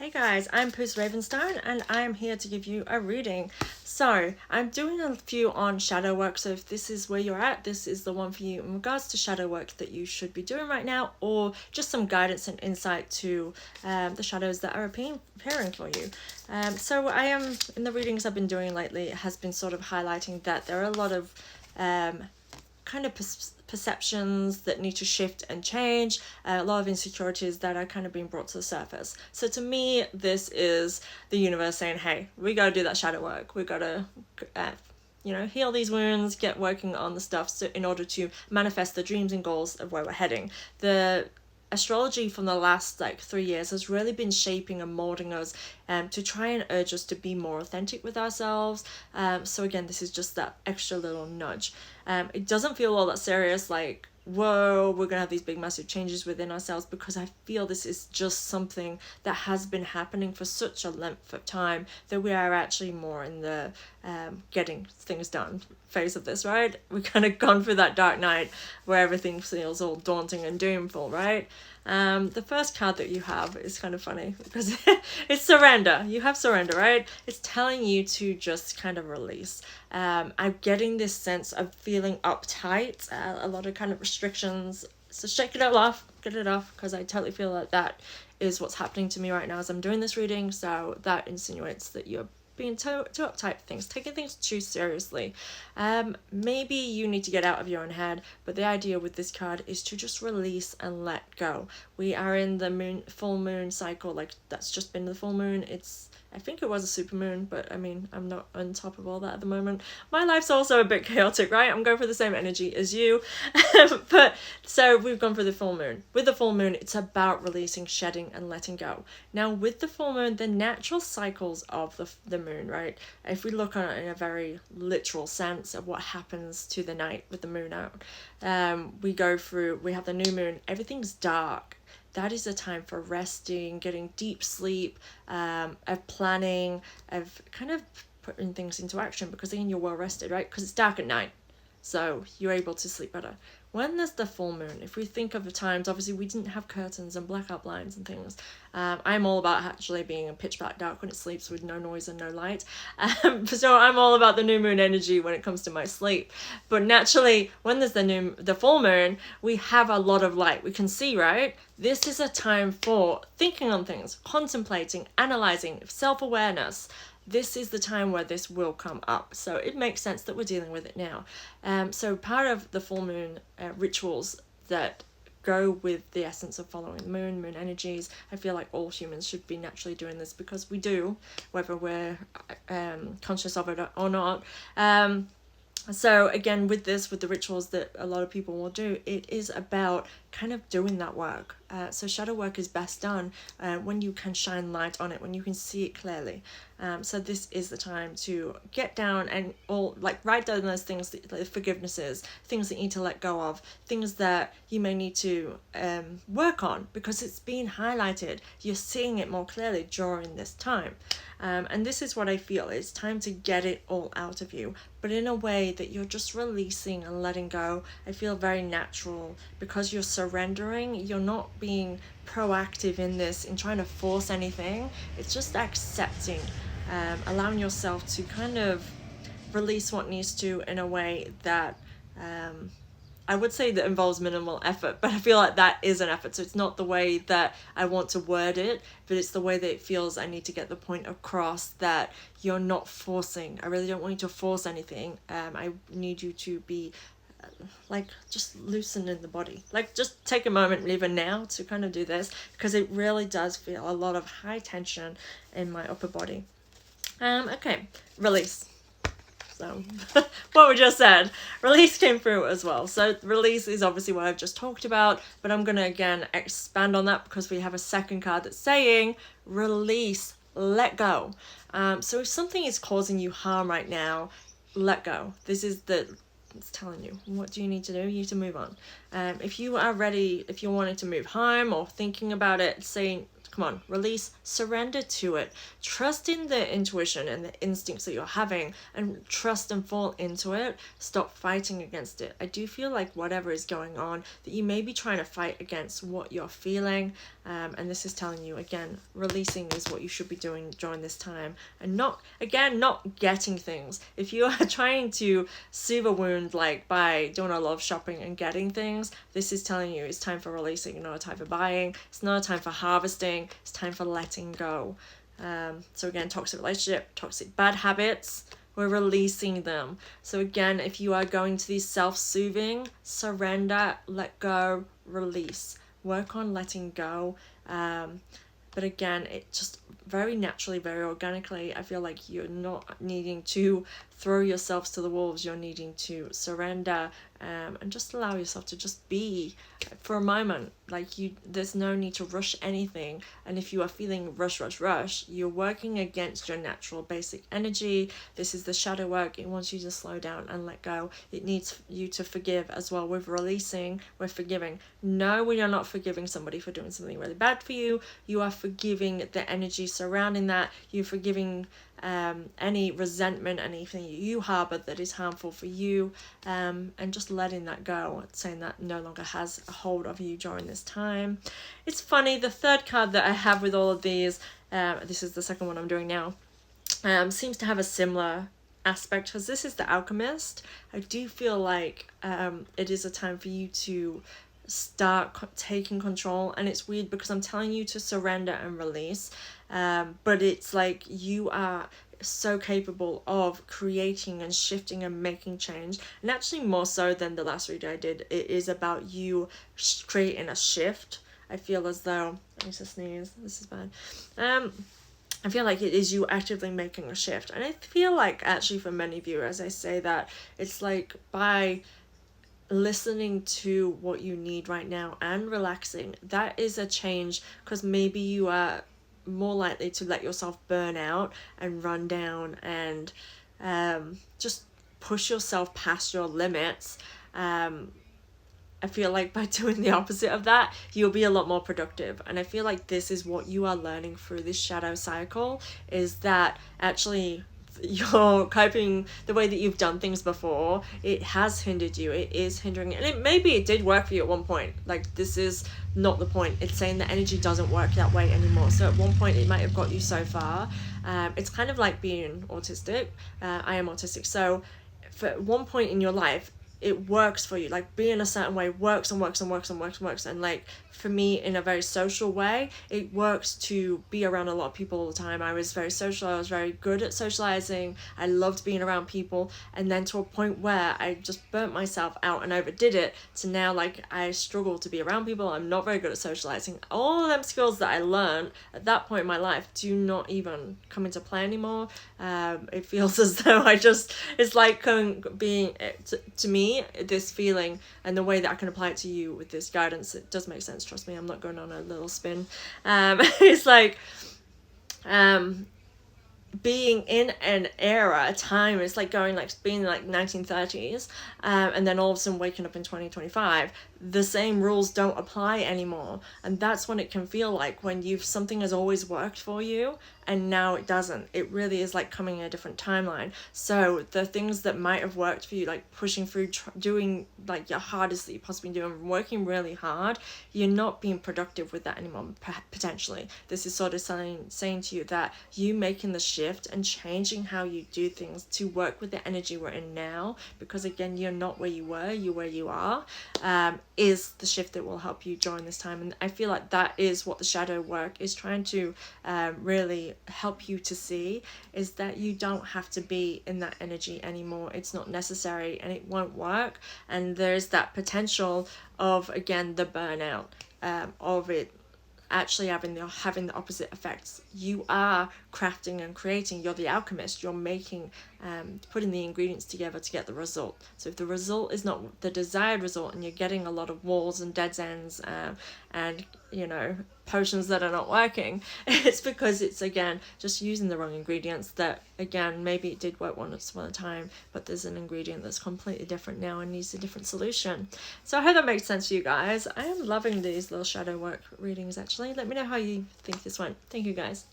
Hey guys, I'm Poos Ravenstone and I'm here to give you a reading. So, I'm doing a few on shadow work, so if this is where you're at, this is the one for you in regards to shadow work that you should be doing right now, or just some guidance and insight to the shadows that are appearing for you. So I am, in the readings I've been doing lately, it has been sort of highlighting that there are a lot of kind of perceptions that need to shift and change, a lot of insecurities that are kind of being brought to the surface. So to me, this is the universe saying, hey, we got to do that shadow work. We got to heal these wounds, get working on the stuff so in order to manifest the dreams and goals of where we're heading. The astrology from the last 3 years has really been shaping and molding us to try and urge us to be more authentic with ourselves. So again, this is just that extra little nudge. It doesn't feel all that serious, like, whoa, we're gonna have these big massive changes within ourselves, because I feel this is just something that has been happening for such a length of time that we are actually more in the getting things done phase of this, right? We've kind of gone through that dark night where everything feels all daunting and doomful, right? The first card that you have is kind of funny because it's surrender. You have surrender, right? It's telling you to just kind of release. I'm getting this sense of feeling uptight, a lot of kind of restrictions. So shake it all off, get it off, because I totally feel like that is what's happening to me right now as I'm doing this reading. So that insinuates that you're being too uptight for things, taking things too seriously. Maybe you need to get out of your own head, but the idea with this card is to just release and let go. We are in the full moon cycle, like that's just been the full moon. I think it was a super moon, but I mean, I'm not on top of all that at the moment. My life's also a bit chaotic, right? I'm going for the same energy as you. But so we've gone for the full moon. With the full moon, it's about releasing, shedding, and letting go. Now, with the full moon, the natural cycles of the moon, right? If we look on it in a very literal sense of what happens to the night with the moon out, we have the new moon, everything's dark. That is a time for resting, getting deep sleep, of planning, of kind of putting things into action, because again, you're well rested, right? Because it's dark at night, so you're able to sleep better. When there's the full moon, if we think of the times, obviously we didn't have curtains and blackout blinds and things. I'm all about actually being in pitch black dark when it sleeps with no noise and no light. So I'm all about the new moon energy when it comes to my sleep. But naturally, when there's the full moon, we have a lot of light. We can see, right? This is a time for thinking on things, contemplating, analyzing, self-awareness. This is the time where this will come up. So it makes sense that we're dealing with it now. So part of the full moon rituals that go with the essence of following the moon energies, I feel like all humans should be naturally doing this, because we do, whether we're conscious of it or not. So again, with the rituals that a lot of people will do, it is about kind of doing that work. So shadow work is best done when you can shine light on it, when you can see it clearly. So this is the time to get down and write down those things, like forgivenesses, things that you need to let go of, things that you may need to work on, because it's being highlighted. You're seeing it more clearly during this time. And this is what I feel. It's time to get it all out of you, but in a way that you're just releasing and letting go. I feel very natural, because you're surrendering. You're not being proactive in this, in trying to force anything. It's just accepting, allowing yourself to kind of release what needs to in a way that I would say that involves minimal effort, but I feel like that is an effort. So it's not the way that I want to word it, but it's the way that it feels. I need to get the point across that you're not forcing. I really don't want you to force anything. I need you to be just loosen in the body. Just take a moment, even now, to kind of do this, because it really does feel a lot of high tension in my upper body. Okay, release. So what we just said, release came through as well. So release is obviously what I've just talked about, but I'm going to again expand on that, because we have a second card that's saying release, let go. So if something is causing you harm right now, let go. It's telling you, what do you need to do? You need to move on. If you are ready, if you're wanting to move home or thinking about it, saying Come on, release, surrender to it. Trust in the intuition and the instincts that you're having, and trust and fall into it. Stop fighting against it. I do feel like whatever is going on, that you may be trying to fight against what you're feeling, and this is telling you, again, releasing is what you should be doing during this time, and not getting things. If you are trying to soothe a wound, like by doing a lot of shopping and getting things, this is telling you it's time for releasing, not a time for buying. It's not a time for harvesting. It's time for letting go. So again, toxic relationship, toxic bad habits, we're releasing them. So again, if you are going to these self-soothing, surrender, let go, release. Work on letting go. But again, it just very naturally, very organically, I feel like you're not needing to throw yourselves to the wolves. You're needing to surrender, and just allow yourself to just be for a moment. Like, there's no need to rush anything. And if you are feeling rush, you're working against your natural basic energy. This is the shadow work. It wants you to slow down and let go. It needs you to forgive as well. With releasing, we're forgiving. No, we are not forgiving somebody for doing something really bad for you. You are forgiving the energy surrounding that. You're forgiving any resentment, anything you harbor that is harmful for you, and just letting that go, saying that no longer has a hold of you during this time. It's funny, the third card that I have with all of these, this is the second one I'm doing now, seems to have a similar aspect, because this is the Alchemist. I do feel like it is a time for you to start taking control, and it's weird because I'm telling you to surrender and release, but it's like you are so capable of creating and shifting and making change, and actually more so than the last read I did, it is about you creating a shift. I feel as though, I need to sneeze, this is bad, I feel like it is you actively making a shift. And I feel like actually for many of you, as I say that, it's like by listening to what you need right now and relaxing, that is a change, because maybe you are more likely to let yourself burn out and run down and just push yourself past your limits. I feel like by doing the opposite of that, you'll be a lot more productive. And I feel like this is what you are learning through this shadow cycle, is that actually you're coping the way that you've done things before, it has hindered you. It is hindering, and maybe it did work for you at one point. Like, this is not the point. It's saying the energy doesn't work that way anymore. So at one point it might have got you so far. It's kind of like being autistic. I am autistic, so for one point in your life it works for you, like being a certain way works, and like for me, in a very social way, it works to be around a lot of people all the time. I was very social, I was very good at socializing, I loved being around people, and then to a point where I just burnt myself out and overdid it, to now like I struggle to be around people, I'm not very good at socializing. All of them skills that I learned at that point in my life do not even come into play anymore. It feels as though it's like being, to me, this feeling and the way that I can apply it to you with this guidance, it does make sense, trust me, I'm not going on a little spin. It's like being in an era, a time, it's like going like being like 1930s, and then all of a sudden waking up in 2025, the same rules don't apply anymore. And that's when it can feel like, when something has always worked for you and now it doesn't. It really is like coming in a different timeline. So the things that might have worked for you, like pushing through, doing like your hardest that you possibly do and working really hard, you're not being productive with that anymore, potentially. This is sort of saying to you that you making the shift and changing how you do things to work with the energy we're in now, because again, you're not where you were, you're where you are, is the shift that will help you during this time. And I feel like that is what the shadow work is trying to really help you to see, is that you don't have to be in that energy anymore. It's not necessary and it won't work. And there's that potential of, again, the burnout, of it actually having the opposite effects. You are crafting and creating, you're the alchemist, you're making putting the ingredients together to get the result. So if the result is not the desired result and you're getting a lot of walls and dead ends and you know, potions that are not working, it's because it's, again, just using the wrong ingredients. That, again, maybe it did work once upon a time, but there's an ingredient that's completely different now and needs a different solution. So I hope that makes sense to you guys. I am loving these little shadow work readings, actually. Let me know how you think this went. Thank you, guys.